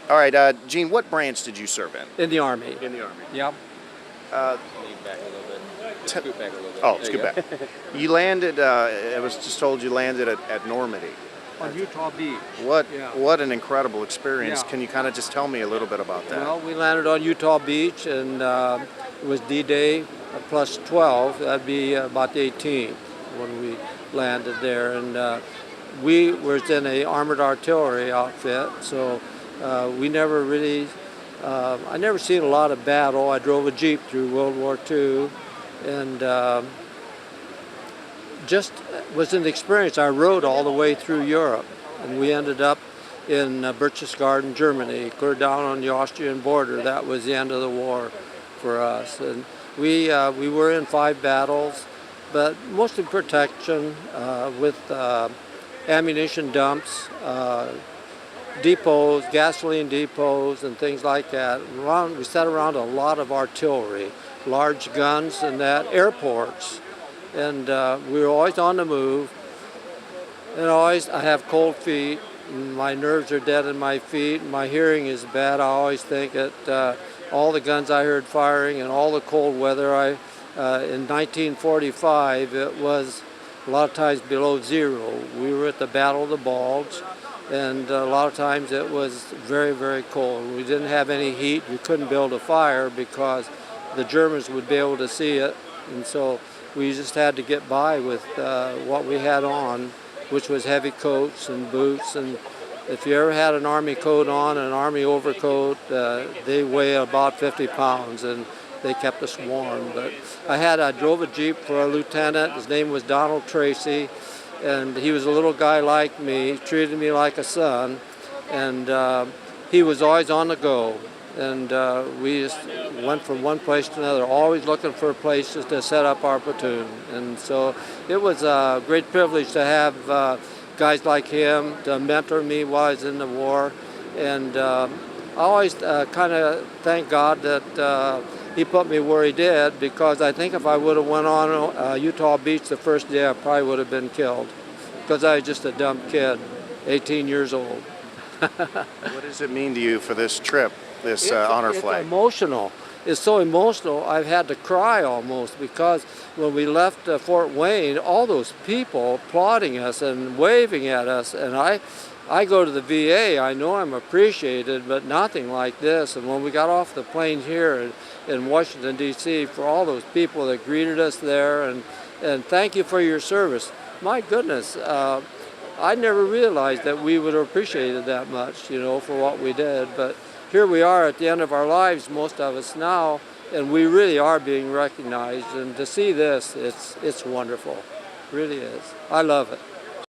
All right, Gene, what branch did you serve in? In the Army. In the Army. Yep. Lean back a little bit. Scoot back a little bit. Oh, There scoot you go. back. You landed, I was just told you landed at Normandy. On Utah Beach. What an incredible experience. Yeah. Can you kind of just tell me a little bit about that? Well, we landed on Utah Beach, and it was D-Day plus 12. That'd be about the 18th when we landed there. And we were in a armored artillery outfit, so we never really, I never seen a lot of battle. I drove a Jeep through World War II, and just was an experience. I rode all the way through Europe, and we ended up in Berchtesgaden, Germany, clear down on the Austrian border. That was the end of the war for us. And we were in 5 battles, but mostly protection with ammunition dumps, depots, gasoline depots, and things like that. We sat around a lot of artillery, large guns, and that airports. And we were always on the move. And I have cold feet. My nerves are dead in my feet. My hearing is bad. I always think that all the guns I heard firing and all the cold weather. In 1945, it was a lot of times below zero. We were at the Battle of the Bulge, and a lot of times it was very, very cold. We didn't have any heat. You couldn't build a fire because the Germans would be able to see it, and so we just had to get by with what we had on, which was heavy coats and boots. And if you ever had an Army coat on, an Army overcoat, they weigh about 50 pounds, and they kept us warm. But I drove a Jeep for a lieutenant. His name was Donald Tracy, and he was a little guy like me, treated me like a son, and he was always on the go. And we just went from one place to another, always looking for places to set up our platoon. And so it was a great privilege to have guys like him to mentor me while I was in the war. And I always kind of thank God that he put me where he did, because I think if I would have went on Utah Beach the first day, I probably would have been killed, because I was just a dumb kid, 18 years old. What does it mean to you for this trip, this honor flag? It's emotional. It's so emotional, I've had to cry almost, because when we left Fort Wayne, all those people applauding us and waving at us, and I go to the VA, I know I'm appreciated, but nothing like this. And when we got off the plane here in Washington, D.C., for all those people that greeted us there, and thank you for your service. My goodness, I never realized that we would have appreciated that much, for what we did. But here we are at the end of our lives, most of us now, and we really are being recognized. And to see this, it's wonderful. It really is. I love it.